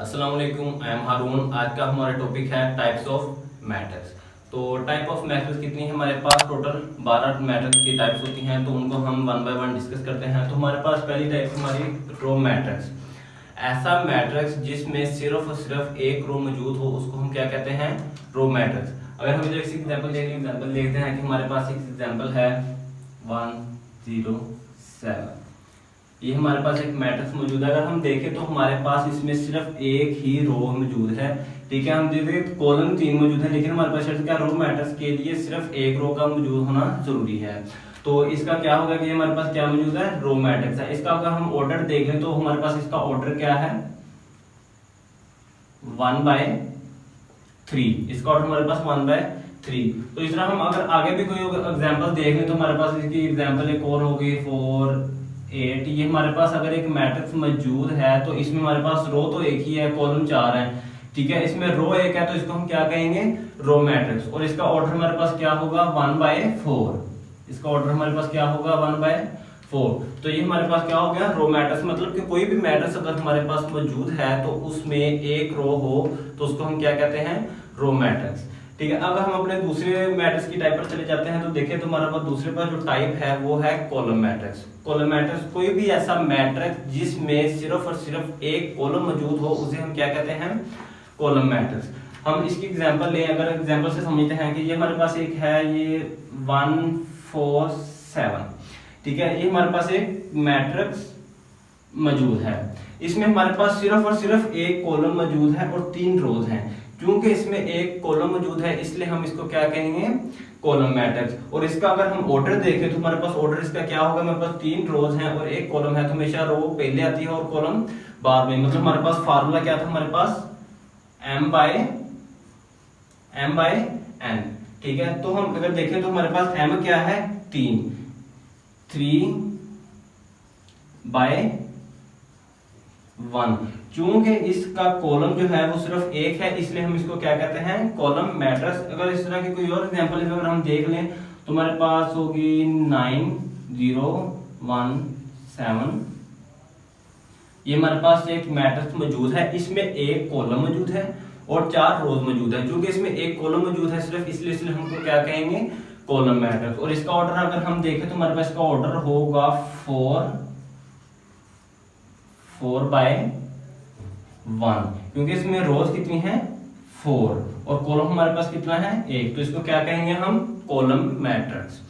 अस्सलाम वालेकुम, I am हारून। आज का हमारा टॉपिक है टाइप्स ऑफ मैट्रिक्स। तो टाइप ऑफ मैट्रिक्स कितनी है हमारे पास? टोटल 12 मैट्रिक्स की टाइप्स होती हैं, तो उनको हम वन बाय वन डिस्कस करते हैं। तो हमारे पास पहली टाइप हमारी रो मैट्रिक्स। ऐसा मैट्रिक्स जिसमें सिर्फ और सिर्फ एक रो मौजूद हो उसको हम क्या कहते हैं? Row matrix. अगर हम एक एग्जांपल देखते हैं कि हमारे पास एक एग्जांपल है 1 0 7। ये हमारे पास एक मैट्रिक्स मौजूद है। अगर हम देखें तो हमारे पास इसमें सिर्फ एक ही रो मौजूद है, ठीक है। हम देखें कॉलम 3 मौजूद है, लेकिन हमारे पास क्या रो मैट्रिक्स के लिए सिर्फ एक रो का मौजूद होना जरूरी है। तो इसका क्या होगा कि हमारे पास क्या मौजूद है? रो मैट्रिक्स है। इसका अगर हम ऑर्डर देख लें तो हमारे पास इसका ऑर्डर क्या है? 1/3। इसका ऑर्डर हमारे पास 1/3। तो इस तरह हम अगर आगे भी कोई एग्जांपल देख लें तो हमारे पास इसकी एग्जांपल एक और होगी 4 8। ये हमारे पास अगर एक मैट्रिक्स मौजूद है तो इसमें हमारे पास रो तो एक ही है, कॉलम 4 है, ठीक है। इसमें रो एक है तो इसको हम क्या कहेंगे? Row matrix. और इसका ऑर्डर हमारे पास क्या होगा? 1/4। इसका ऑर्डर हमारे पास क्या होगा? 1/4। तो ये हमारे पास क्या हो गया? Row matrix. मतलब कि कोई भी मैट्रिक्स अगर हमारे पास मौजूद है तो उसमें एक रो हो तो उसको हम क्या कहते हैं? रो मैट्रिक्स, ठीक है। अगर हम अपने दूसरे मैट्रिक्स की टाइप पर चले जाते हैं तो देखें तो हमारे पास दूसरे पर जो टाइप है वो है कॉलम मैट्रिक्स। कॉलम मैट्रिक्स कोई भी ऐसा मैट्रिक्स जिसमें सिर्फ और सिर्फ एक कॉलम मौजूद हो उसे हम क्या कहते हैं? Column matrix. हम इसकी एग्जांपल लें। अगर एग्जांपल से समझते हैं कि ये हमारे पास एक है, ये 1 4 7, ठीक है। ये हमारे पास एक मैट्रिक्स मौजूद है। इसमें हमारे पास सिर्फ और सिर्फ एक कॉलम मौजूद है और 3 रोज हैं। क्योंकि इसमें एक कॉलम मौजूद है इसलिए हम इसको क्या कहेंगे? Column matrix. और इसका अगर हम ऑर्डर देखें तो हमारे पास ऑर्डर इसका क्या होगा? हमारे पास 3 रोज हैं और एक कॉलम है, तो हमेशा रो पहले आती है और कॉलम बाद में। मतलब हमारे पास फार्मूला क्या था? हमारे पास m/n, ठीक है। तो हम अगर देखें तो हमारे पास m क्या है? 3/1। चूंकि इसका कॉलम जो है वो सिर्फ एक है इसलिए हम इसको क्या कहते हैं? Column matrix. अगर इस तरह की कोई और एग्जांपल अगर हम देख लें तो हमारे पास होगी 9 0 1 7। ये हमारे पास एक मैट्रिक्स मौजूद है, इसमें एक कॉलम मौजूद है और 4 रोज मौजूद है। क्योंकि इसमें एक कॉलम मौजूद है सिर्फ इसलिए हमको क्या कहेंगे? Column matrix. और इसका ऑर्डर अगर हम देखें तो हमारे पास इसका ऑर्डर होगा 4/1, क्योंकि इसमें रोज कितनी है? 4 और कॉलम हमारे पास कितना है? 1। तो इसको क्या कहेंगे हम? Column matrix.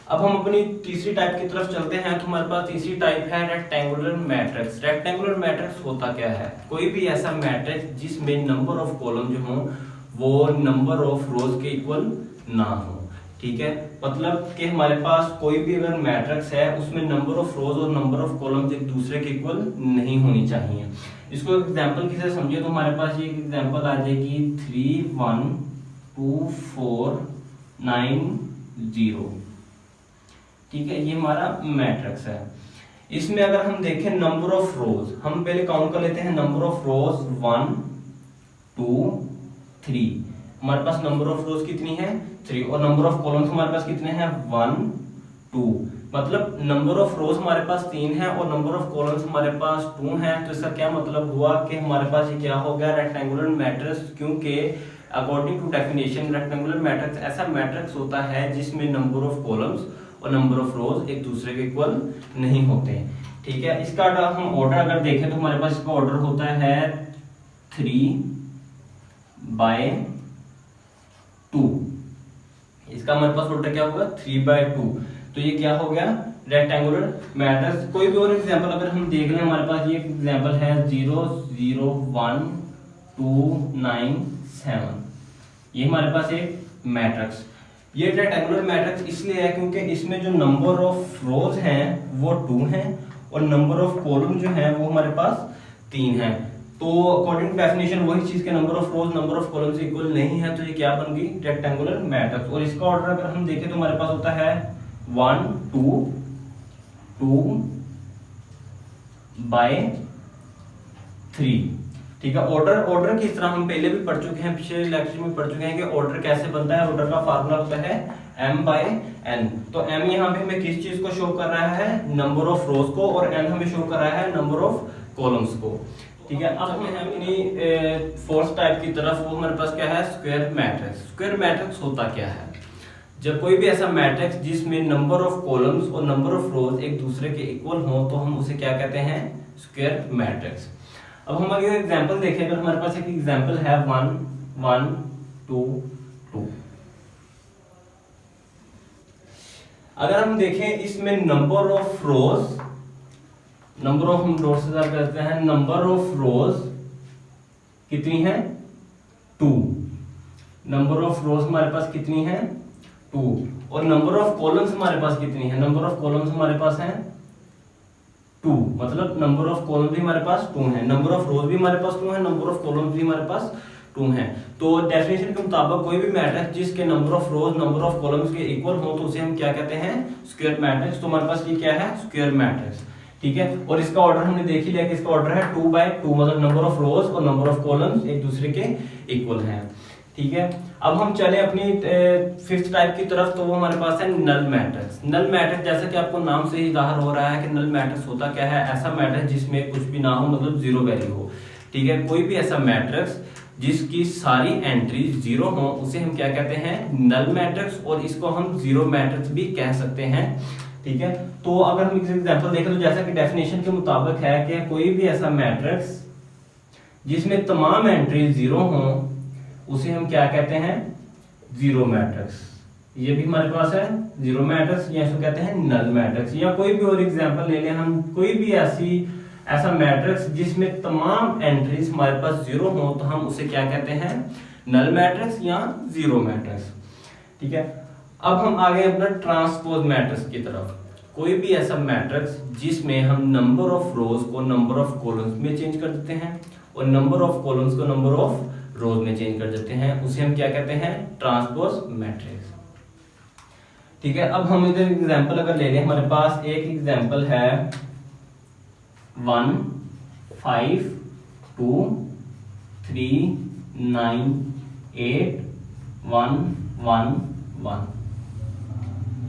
अब हम अपनी तीसरी टाइप की तरफ चलते हैं। तो हमारे पास तीसरी टाइप है रेक्टेंगुलर मैट्रिक्स। रेक्टेंगुलर मैट्रिक्स होता क्या है? कोई भी ऐसा मैट्रिक्स जिसमें नंबर ऑफ कॉलम जो हो वो नंबर ऑफ रोज के इक्वल ना हो, ठीक है। मतलब कि हमारे पास कोई भी अगर मैट्रिक्स है उसमें नंबर ऑफ रोज और नंबर ऑफ कॉलम्स एक दूसरे के इक्वल नहीं होनी चाहिए। इसको एग्जांपल की तरह समझिए तो हमारे पास ये एग्जांपल आ जाएगी 3 1 2 4 9 0, ठीक है। ये हमारा मैट्रिक्स है। इसमें अगर हम देखें नंबर ऑफ रोज, हम पहले काउंट कर लेते हैं। नंबर ऑफ रोज 1 2 3। हमारे पास नंबर ऑफ रोज कितनी है? 3। और नंबर ऑफ कॉलम्स हमारे पास कितने हैं? 1 2। मतलब नंबर ऑफ रोज हमारे पास 3 है और नंबर ऑफ कॉलम्स हमारे पास 2 है। तो इसका क्या मतलब हुआ कि हमारे पास ये क्या हो गया? Rectangular matrix. क्योंकि according to definition rectangular matrix ऐसा मैट्रिक्स होता है जिसमें नंबर ऑफ कॉलम्स और नंबर ऑफ रोज एक दूसरे के इक्वल नहीं होते, ठीक है। इसका हम ऑर्डर अगर देखें तो हमारे पास इसका ऑर्डर होता है 3/2। इसका हमारे पास ऑर्डर क्या होगा? 3/2। तो ये क्या हो गया? Rectangular matrix. कोई भी और एग्जांपल अगर हम देख लें, हमारे पास ये एग्जांपल है 0 0 1 2 9 7। ये हमारे पास एक मैट्रिक्स। ये रेक्टेंगुलर मैट्रिक्स इसलिए है क्योंकि इसमें जो नंबर ऑफ रोज हैं वो 2 हैं और नंबर ऑफ कॉलम जो है वो हमारे पास 3 है। तो अकॉर्डिंग टू डेफिनेशन वही चीज के number of rose number of column से इक्वल नहीं है, तो ये क्या बन गई? Rectangular matrix. और इसका ऑर्डर अगर हम देखें तो हमारे पास होता है 1 2 2/3, ठीक है। ऑर्डर किस तरह हम पहले भी पढ़ चुके हैं, पिछले लेक्चर में पढ़ चुके हैं कि ऑर्डर कैसे बनता है। ऑर्डर का फार्मूला होता है m/n। तो m यहाँ पे हमें किस चीज को शो कर रहा है? नंबर ऑफ रोज को, और n हमें शो कर रहा है नंबर ऑफ कॉलम्स को। ठीक है, अब हमें अपनी फोर्थ टाइप की तरफ। वो हमारे पास क्या है, स्क्वायर मैट्रिक्स। स्क्वायर मैट्रिक्स होता क्या है, जब कोई भी ऐसा मैट्रिक्स जिसमें नंबर ऑफ कॉलम्स और नंबर ऑफ रोज एक दूसरे के इक्वल हो तो हम उसे क्या कहते हैं, स्क्वायर मैट्रिक्स। अब हम अगर एग्जांपल देखें, अगर हमारे पास एक एग्जांपल है 1 1 2 2, अगर हम देखें इसमें number of rose, number of हम रोज से करते हैं, नंबर ऑफ रोज कितनी है 2, नंबर ऑफ रोज हमारे पास कितनी है 2, और नंबर ऑफ कॉलम्स हमारे पास कितनी है, नंबर ऑफ कॉलम्स हमारे पास है 2, मतलब नंबर ऑफ कॉलम भी हमारे पास 2 है, नंबर ऑफ रोज भी हमारे पास 2 है, नंबर ऑफ कॉलम्स भी हमारे पास 2 है। तो डेफिनेशन के मुताबिक कोई भी मैट्रिक्स जिसके number of rose number of columns के इक्वल हो तो उसे हम क्या कहते हैं, स्क्वायर मैट्रिक्स। तो हमारे पास ये क्या है, स्क्वायर मैट्रिक्स। ठीक है, और इसका ऑर्डर हमने देख ही लिया कि इसका ऑर्डर है 2/2, मतलब नंबर ऑफ रोज और नंबर ऑफ कॉलम्स एक दूसरे के इक्वल हैं। ठीक है, अब हम चले अपनी फिफ्थ टाइप की तरफ। तो वो हमारे पास है नल मैट्रिक्स। नल मैट्रिक्स जैसा कि आपको नाम से ही जाहिर हो रहा है कि नल मैट्रिक्स होता क्या है, ऐसा मैट्रिक्स जिसमें कुछ भी ना हो, मतलब जीरो वैल्यू हो। ठीक है, कोई भी ऐसा मैट्रिक्स जिसकी सारी एंट्री जीरो हो उसे हम क्या कहते हैं, नल मैट्रिक्स, और इसको हम जीरो मैट्रिक्स भी कह सकते हैं। ठीक है, तो अगर हम एग्जांपल देखें तो जैसा कि डेफिनेशन के मुताबिक है कि कोई भी ऐसा मैट्रिक्स जिसमें तमाम एंट्री जीरो हो उसे हम क्या कहते हैं, जीरो मैट्रिक्स। ये भी हमारे पास है जीरो मैट्रिक्स, या इसको कहते हैं नल मैट्रिक्स। या कोई भी और एग्जांपल ले लें हम, कोई भी ऐसा मैट्रिक्स जिसमें तमाम एंट्रीज हमारे पास जीरो हो तो हम उसे क्या कहते हैं, नल मैट्रिक्स या जीरो मैट्रिक्स। ठीक है, अब हम आगे अपना ट्रांसपोज मैट्रिक्स की तरफ। कोई भी ऐसा मैट्रिक्स जिसमें हम नंबर ऑफ रोज को नंबर ऑफ कॉलम्स में चेंज कर देते हैं और नंबर ऑफ कॉलम्स को नंबर ऑफ रोज में चेंज कर देते हैं, उसे हम क्या कहते हैं, ट्रांसपोज मैट्रिक्स। ठीक है, अब हम इधर एग्जांपल अगर ले लें, हमारे पास एक एग्जांपल है 1 5 2 3 9 8 1 1 1।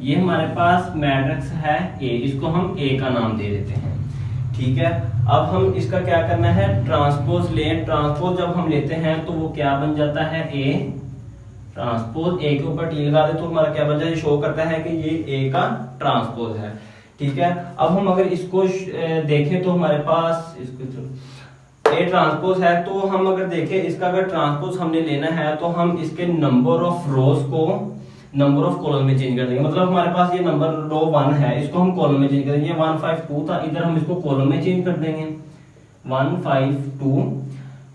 ये हमारे पास मैट्रिक्स है ए, इसको हम ए का नाम दे देते हैं। ठीक है, अब हम इसका क्या करना है, ट्रांसपोज लें। ट्रांसपोज जब हम लेते हैं तो वो क्या बन जाता है, ए ट्रांसपोज। ए के ऊपर टी लगा दे तो हमारा क्या बन जाए, शो करता है कि ये ए का ट्रांसपोज है। ठीक है, अब हम अगर इसको देखें तो हमारे पास इसको ए ट्रांसपोज है, तो हम अगर देखें इसका अगर ट्रांसपोज हमने लेना है तो हम इसके नंबर ऑफ रोज को नंबर ऑफ कॉलम में चेंज कर देंगे। मतलब हमारे पास ये नंबर रो 1 है, इसको हम कॉलम में चेंज करेंगे। 1 5 2 था, इधर हम इसको कॉलम में चेंज कर देंगे 1 5 2।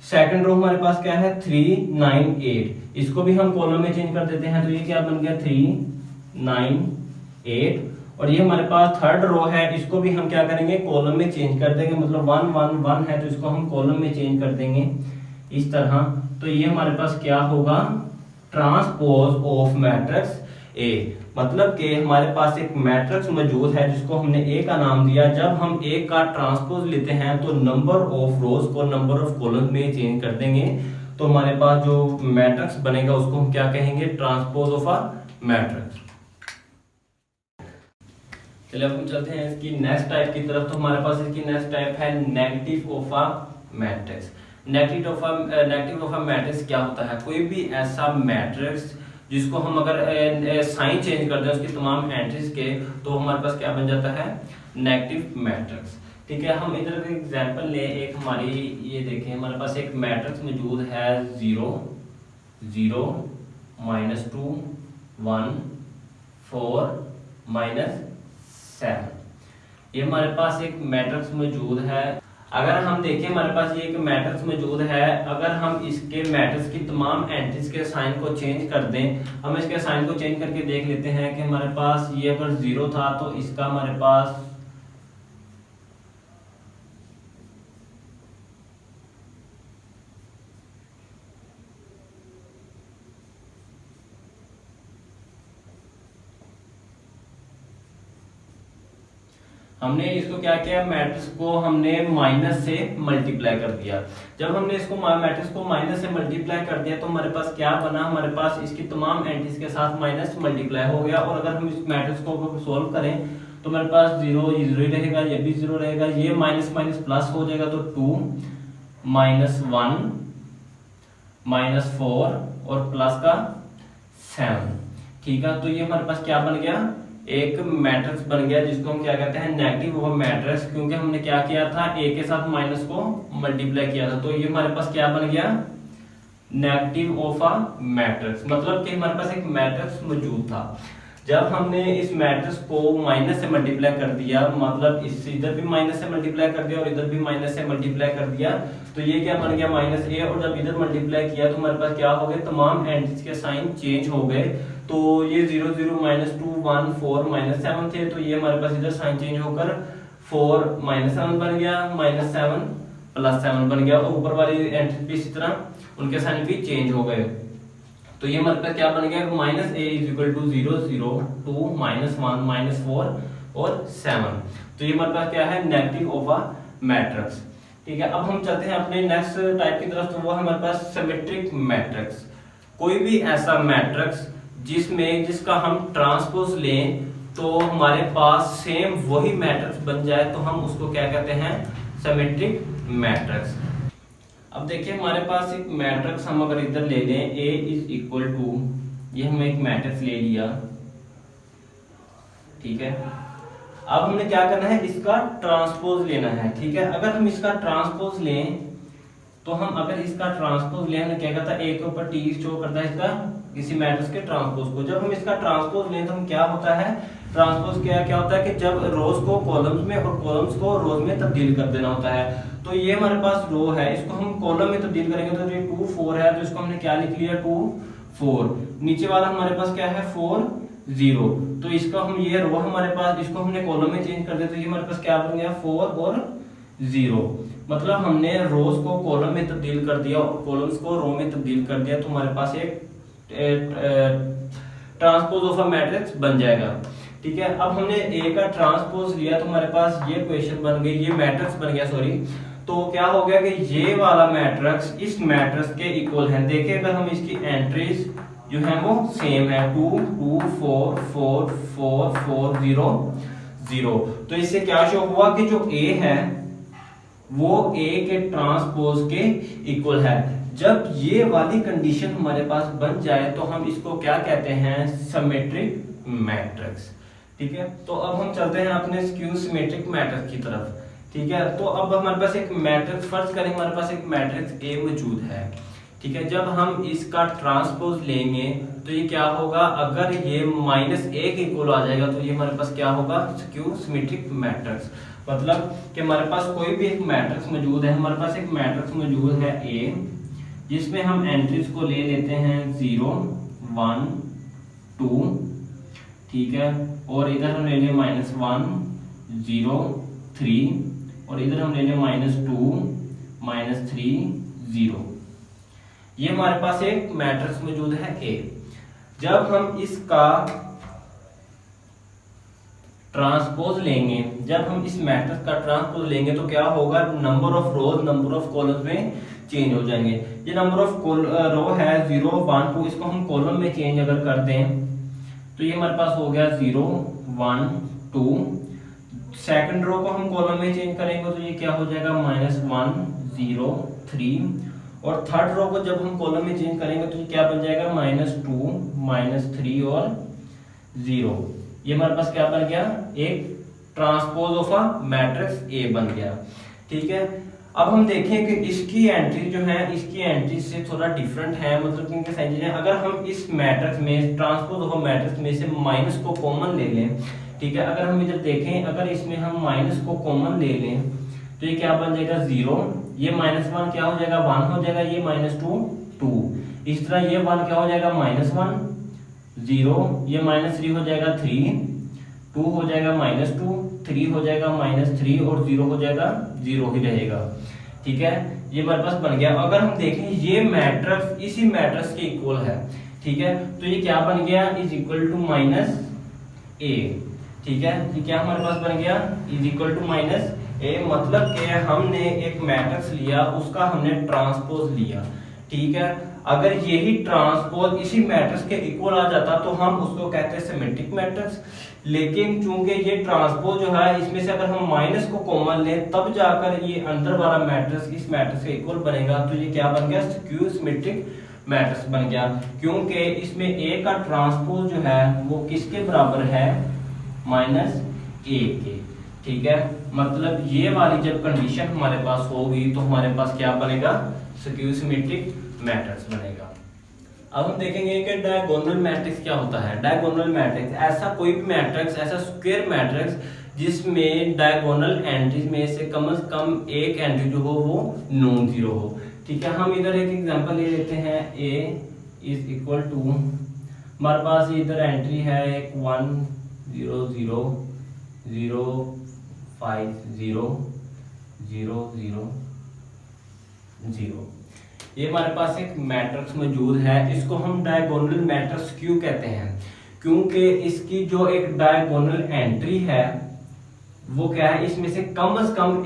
सेकंड रो हमारे पास क्या है 3 9 8, इसको भी हम कॉलम में चेंज कर देते हैं, तो ये क्या बन गया 3 9 8। और ये हमारे पास थर्ड रो है, इसको भी हम क्या करेंगे, कॉलम में चेंज कर देंगे। मतलब 1 1 1 है तो इसको हम कॉलम में चेंज कर देंगे इस तरह। तो ये हमारे पास क्या होगा, ट्रांसपोज ऑफ मैट्रिक्स ए। मतलब कि हमारे पास एक मैट्रिक्स मौजूद है जिसको हमने ए का नाम दिया। जब हम ए का ट्रांसपोज लेते हैं तो नंबर ऑफ रोज को नंबर ऑफ कॉलम में चेंज कर देंगे, तो हमारे पास जो मैट्रिक्स बनेगा उसको हम क्या कहेंगे, ट्रांसपोज ऑफ अ मैट्रिक्स। चलिए अब हम चलते हैं इसकी नेक्स्ट टाइप की तरफ। तो हमारे पास इसकी नेक्स्ट टाइप है negative of a matrix. Negative of a matrix क्या होता है, कोई भी ऐसा मैट्रिक्स जिसको हम अगर साइन चेंज कर दें उसकी तमाम एंट्रीज के, तो हमारे पास क्या बन जाता है, नेगेटिव मैट्रिक्स। ठीक है, हम इधर का एग्जांपल ले, एक हमारी ये देखें, हमारे पास एक मैट्रिक्स मौजूद है 0 0 -2 1 4 -7। ये हमारे पास एक मैट्रिक्स मौजूद है। अगर हम देखें हमारे पास ये एक मैट्रिक्स मौजूद है, अगर हम इसके मैट्रिक्स की तमाम एंट्रीज के साइन को चेंज कर दें, हम इसके साइन को चेंज करके देख लेते हैं कि हमारे पास ये अगर 0 था तो इसका हमारे पास हमने इसको क्या किया, मैट्रिक्स को हमने माइनस से मल्टीप्लाई कर दिया। जब हमने इसको मैट्रिक्स को माइनस से मल्टीप्लाई कर दिया तो हमारे पास क्या बना, हमारे पास इसकी तमाम एंट्रीज के साथ माइनस मल्टीप्लाई हो गया। और अगर हम इस मैट्रिक्स को सोल्व करें तो हमारे पास 0 ही रहेगा, ये भी 0 रहेगा, ये माइनस माइनस प्लस हो जाएगा तो 2 -1 -4 और प्लस का 7। ठीक है, तो ये हमारे पास क्या बन गया, एक मैट्रिक्स बन गया जिसको हम क्या कहते हैं, नेगेटिव ऑफ मैट्रिक्स, क्योंकि हमने क्या किया था, ए के साथ माइनस को मल्टीप्लाई किया था। तो ये हमारे पास क्या बन गया, नेगेटिव ऑफ अ मैट्रिक्स, मतलब कि हमारे पास एक मैट्रिक्स मौजूद था। जब हमने इस मैट्रिक्स को माइनस से मल्टीप्लाई कर दिया, मतलब इस इधर भी माइनस से मल्टीप्लाई कर दिया और इधर भी माइनस से मल्टीप्लाई कर दिया, तो ये क्या बन गया, -a। और जब इधर मल्टीप्लाई किया तो हमारे पास क्या हो गए, तमाम एंट्रीज के साइन चेंज हो गए। तो ये 0 0 -2 1 4 -7 थे, तो ये हमारे पास इधर साइन चेंज होकर 4 -7 बन गया, -7 +7 बन गया, और ऊपर वाली एंट्री भी इसी तरह उनके साइन भी चेंज हो गए। तो ये मतलब क्या बन गया, -a = 0 0 2 -1 -4 और 7। तो ये हमारे पास क्या है, नेगेटिव ऑफ अ मैट्रिक्स। ठीक है, अब हम चलते हैं अपने नेक्स्ट टाइप की तरफ। तो वो हमारे पास सिमेट्रिक मैट्रिक्स। कोई भी ऐसा मैट्रिक्स जिसका हम ट्रांसपोज लें तो हमारे पास सेम वही मैट्रिक्स बन जाए, तो हम उसको क्या कहते हैं, सिमेट्रिक मैट्रिक्स। अब देखिए हमारे पास एक मैट्रिक्स हम अगर इधर ले लें, A = ये हमने एक मैट्रिक्स ले लिया। ठीक है, अब हमने क्या करना है, इसका ट्रांसपोज लेना है। ठीक है, अगर हम इसका ट्रांसपोज लें तो हम अगर इसका ट्रांसपोज लें, हमने क्या करता है, A के ऊपर T शो करता है इसका किसी मैट्रिक्स के ट्रांसपोज को। जब हम इसका ट्रांसपोज लें तो हम क्या होता है, ट्रांसपोज क्या होता है कि जब रोज को कॉलम्स में और कॉलम्स को रोज में तब्दील कर देना होता है। तो ये हमारे पास रो है, इसको हम कॉलम में तब्दील करेंगे तो ये 2 4 है, तो इसको हमने क्या लिख लिया, 2 4। नीचे वाला हमारे पास क्या है, 4 0। तो इसका हम ये रो हमारे पास, इसको हमने कॉलम में चेंज कर दिया, तो ये हमारे पास क्या बन गया, 4 और 0। मतलब हमने रोज को कॉलम में तब्दील कर दिया और कॉलम्स को रो में तब्दील कर दिया, तो हमारे पास एक ट्रांसपोज ऑफ अ मैट्रिक्स बन जाएगा। ठीक है, अब हमने ए का ट्रांसपोज लिया तो हमारे पास ये इक्वेशन बन गई, ये मैट्रिक्स बन गया, सॉरी। तो क्या हो गया कि ये वाला मैट्रिक्स इस मैट्रिक्स के इक्वल है। देखिए अगर हम इसकी एंट्रीज जो है वो सेम है, 2 2 4 4 4 4 0 0। तो इससे क्या शो हुआ कि जो ए है वो ए के ट्रांसपोज के इक्वल है। जब ये वाली कंडीशन हमारे पास बन जाए तो हम इसको क्या कहते हैं, सिमेट्रिक मैट्रिक्स। ठीक है, तो अब हम चलते हैं अपने स्क्यू सिमेट्रिक मैट्रिक्स की तरफ। ठीक है, तो अब हमारे पास एक मैट्रिक्स, फर्ज करें हमारे पास एक मैट्रिक्स ए मौजूद है। ठीक है, जब हम इसका ट्रांसपोज लेंगे तो ये क्या होगा, अगर ये -1 के इक्वल आ जाएगा तो ये हमारे पास क्या होगा, स्क्यू सिमेट्रिक मैट्रिक्स। मतलब कि हमारे पास कोई भी एक मैट्रिक्स मौजूद है, हमारे पास एक मैट्रिक्स मौजूद है ए, जिसमें हम एंट्रीज को ले लेते हैं 0 1 2। ठीक है, और इधर हम ले लें -1 0 3, और इधर हम ले लें -2 -3 0। ये हमारे पास एक मैट्रिक्स मौजूद है ए। जब हम इसका ट्रांसपोज लेंगे, जब हम इस मैट्रिक्स का ट्रांसपोज लेंगे तो क्या होगा, number of rose number of columns में चेंज हो जाएंगे। ये नंबर ऑफ रो है 0 1 2, इसको हम कॉलम में चेंज अगर कर दें तो ये हमारे पास हो गया 0 1 2। सेकंड रो को हम कॉलम में चेंज करेंगे तो ये क्या हो जाएगा, -1 0 3। और थर्ड रो को जब हम कॉलम में चेंज करेंगे तो ये क्या बन जाएगा, -2 -3 और 0। ये हमारे पास क्या बन गया, एक transpose of a matrix A बन गया। ठीक है, अब हम देखें कि इसकी एंट्री जो है, इसकी एंट्री से थोड़ा डिफरेंट है, मतलब इनके साइन है। अगर हम इस मैट्रिक्स में ट्रांसपोज ऑफ अ मैट्रिक्स में से माइनस को कॉमन ले लें, ठीक है, अगर हम इधर देखें, अगर इसमें हम माइनस को कॉमन ले लें तो ये क्या बन जाएगा, 0। ये -1 क्या हो जाएगा, 1 हो जाएगा। ये -2 2। इस तरह ये 1 क्या हो जाएगा, -1 0। ये -3 हो जाएगा 3, 2 हो जाएगा -2, 3 हो जाएगा -3 और 0 हो जाएगा 0 ही रहेगा। ठीक है, ये हमारे पास बन गया। अगर हम देखें ये मैट्रिक्स इसी मैट्रिक्स के इक्वल है, ठीक है, तो ये क्या बन गया, इज इक्वल टू -a। ठीक है, ये क्या हमारे पास बन गया, इज इक्वल टू -a। मतलब कि हमने एक मैट्रिक्स लिया, उसका हमने ट्रांसपोज लिया। ठीक है, अगर यही ट्रांसपोज इसी मैट्रिक्स के इक्वल आ जाता तो हम उसको कहते हैं सिमेट्रिक मैट्रिक्स। लेकिन चूंकि ये ट्रांसपोज जो है इसमें से अगर हम माइनस को कॉमन लें तब जाकर ये अंदर वाला मैट्रिक्स इस मैट्रिक्स के इक्वल बनेगा। तो ये क्या बन गया, स्क्यू सिमेट्रिक मैट्रिक्स बन गया, क्योंकि इसमें ए का ट्रांसपोज जो है वो किसके बराबर है, माइनस ए के। ठीक है, मतलब ये वाली जब कंडीशन हमारे पास होगी तो हमारे पास क्या बनेगा, स्क्यू सिमेट्रिक मैट्रिक्स बनेगा। अब हम देखेंगे कि डायगोनल मैट्रिक्स क्या होता है। डायगोनल मैट्रिक्स ऐसा कोई भी मैट्रिक्स, ऐसा स्क्वायर मैट्रिक्स जिसमें डायगोनल एंट्रीज में से कम एक एंट्री जो हो वो नॉन जीरो हो। ठीक है, हम इधर एक एग्जांपल ले लेते हैं, a इज इक्वल टू, हमारे पास इधर एंट्री है एक 1 0 0 0 5 0 0 0 0। ये हमारे पास एक मैट्रिक्स मौजूद है, इसको हम डायगोनल मैट्रिक्स क्यों कहते हैं, क्योंकि इसकी जो एक डायगोनल एंट्री है वो क्या है, इसमें से कम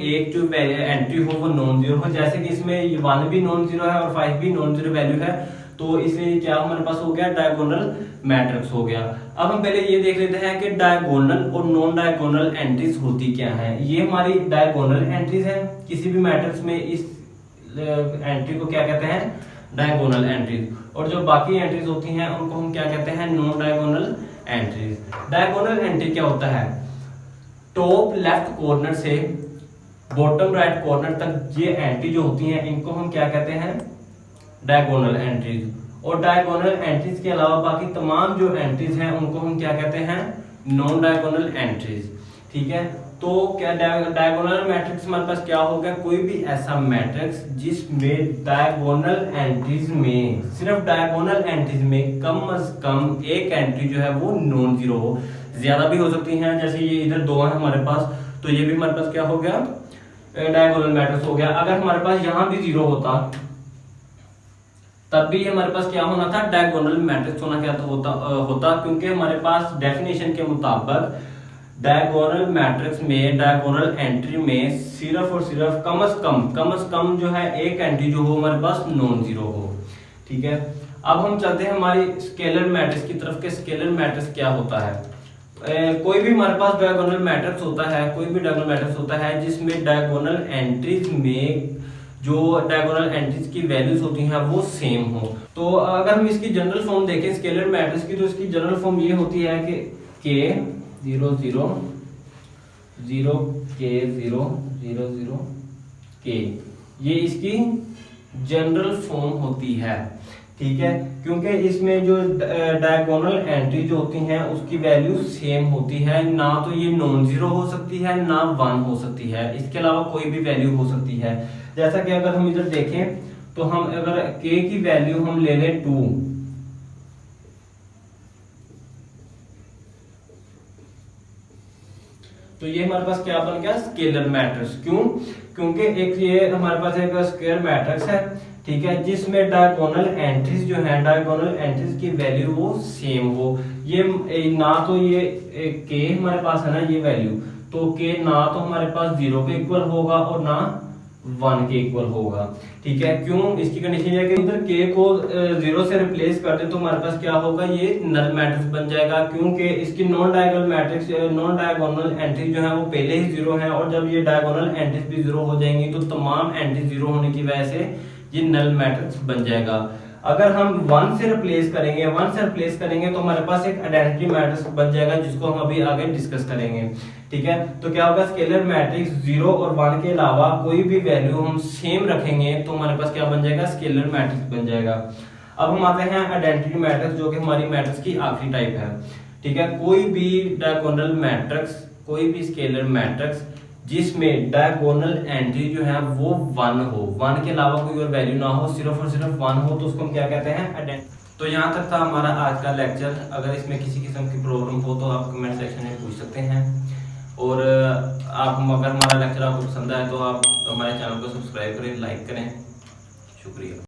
एक जो एंट्री हो वो नॉन जीरो हो। जैसे कि इसमें 1 भी नॉन जीरो है और 5 भी नॉन जीरो वैल्यू है, तो इसलिए क्या हमारे पास हो गया, डायगोनल मैट्रिक्स हो गया। अब हम पहले ये देख लेते हैं कि डायगोनल और नॉन डायगोनल एंट्रीज होती क्या है। ये हमारी डायगोनल एंट्रीज है, किसी भी मैट्रिक्स में इस एंट्री को क्या कहते हैं, डायगोनल एंट्रीज, और जो बाकी एंट्रीज होती हैं उनको हम क्या कहते हैं, non diagonal entries. Diagonal entry क्या होता है, टॉप लेफ्ट कॉर्नर से बॉटम राइट कॉर्नर तक ये एंट्री जो होती हैं इनको हम क्या कहते हैं, डायगोनल एंट्रीज। और डायगोनल एंट्रीज के अलावा बाकी तमाम जो एंट्रीज हैं उनको हम क्या कहते हैं, नॉन डायगोनल एंट्रीज। ठीक है, तो क्या डायगोनल मैट्रिक्स हमारे पास क्या होगा, कोई भी ऐसा मैट्रिक्स जिसमें डायगोनल एंट्रीज में, सिर्फ डायगोनल एंट्रीज में कम एक एंट्री जो है वो नॉन जीरो हो। ज्यादा भी हो सकती हैं, जैसे ये इधर 2 है हमारे पास, तो ये भी हमारे पास क्या हो गया, डायगोनल मैट्रिक्स हो गया। अगर हमारे पास यहां भी 0 होता तब भी हमारे पास क्या होना था, डायगोनल मैट्रिक्स होना क्या होता, क्योंकि हमारे पास डेफिनेशन के मुताबिक डायगोनल मैट्रिक्स में, डायगोनल एंट्री में सिर्फ और सिर्फ कम से कम जो है एक एंट्री जो हो हमारे पास नॉन जीरो हो। ठीक है, अब हम चलते हैं हमारी स्केलर मैट्रिक्स की तरफ के स्केलर मैट्रिक्स क्या होता है। कोई भी हमारे पास डायगोनल मैट्रिक्स होता है, कोई भी डायगोनल मैट्रिक्स होता है जिसमें डायगोनल एंट्रीज में जो डायगोनल एंट्रीज की वैल्यूज होती हैं वो सेम हो। तो अगर हम इसकी जनरल फॉर्म देखें स्केलर मैट्रिक्स की, तो इसकी जनरल फॉर्म ये होती है कि k 0 0 0 k 0 0 0 k, ये इसकी जनरल फॉर्म होती है। ठीक है, क्योंकि इसमें जो डायगोनल एंट्री जो होती हैं उसकी वैल्यू सेम होती है, ना तो ये नॉन जीरो हो सकती है ना 1 हो सकती है, इसके अलावा कोई भी वैल्यू हो सकती है। जैसा कि अगर हम इधर देखें तो हम अगर k की वैल्यू हम ले लें 2, तो ये हमारे पास क्या बन गया, स्केलर मैट्रिक्स। क्यों, क्योंकि एक ये हमारे पास एक स्क्वायर मैट्रिक्स है, ठीक है, जिसमें डायगोनल एंट्रीज जो है, डायगोनल एंट्रीज की वैल्यू वो सेम हो। ये ना तो ये k हमारे पास है ना ये वैल्यू, तो k ना तो हमारे पास 0 के इक्वल होगा और ना 1 के इक्वल होगा। ठीक है, क्यों, इसकी कंडीशन ये है कि इधर k को 0 से रिप्लेस कर दे तो हमारे पास क्या होगा, ये नल मैट्रिक्स बन जाएगा, क्योंकि इसकी non diagonal matrix, non diagonal entry जो है वो पहले ही 0 है, और जब ये डायगोनल एंट्रीज भी 0 हो जाएंगी तो तमाम एंट्री 0 होने की वजह से ये नल मैट्रिक्स बन जाएगा। अगर हम 1 से रिप्लेस करेंगे तो हमारे पास एक आइडेंटिटी मैट्रिक्स बन जाएगा, जिसको हम अभी आगे डिस्कस करेंगे। ठीक है, तो क्या होगा, स्केलर मैट्रिक्स 0 और 1 के अलावा कोई भी वैल्यू हम सेम रखेंगे तो हमारे पास क्या बन जाएगा, स्केलर मैट्रिक्स बन जाएगा। अब हम आते हैं आइडेंटिटी मैट्रिक्स, जो कि हमारी मैट्रिक्स की आखिरी टाइप है। ठीक है, कोई भी डायगोनल मैट्रिक्स, कोई भी स्केलर मैट्रिक्स जिसमें डायगोनल एंट्री जो है वो 1 हो, 1 के अलावा कोई और वैल्यू ना हो, सिर्फ और सिर्फ 1 हो, तो उसको हम क्या कहते हैं, आइडेंटिटी। तो यहाँ तक था हमारा आज का लेक्चर। अगर इसमें किसी किस्म की प्रॉब्लम हो तो आप कमेंट सेक्शन में पूछ सकते हैं, और अगर हमारा लेक्चर आपको पसंद आए तो आप हमारे चैनल को सब्सक्राइब करें, लाइक करें। शुक्रिया।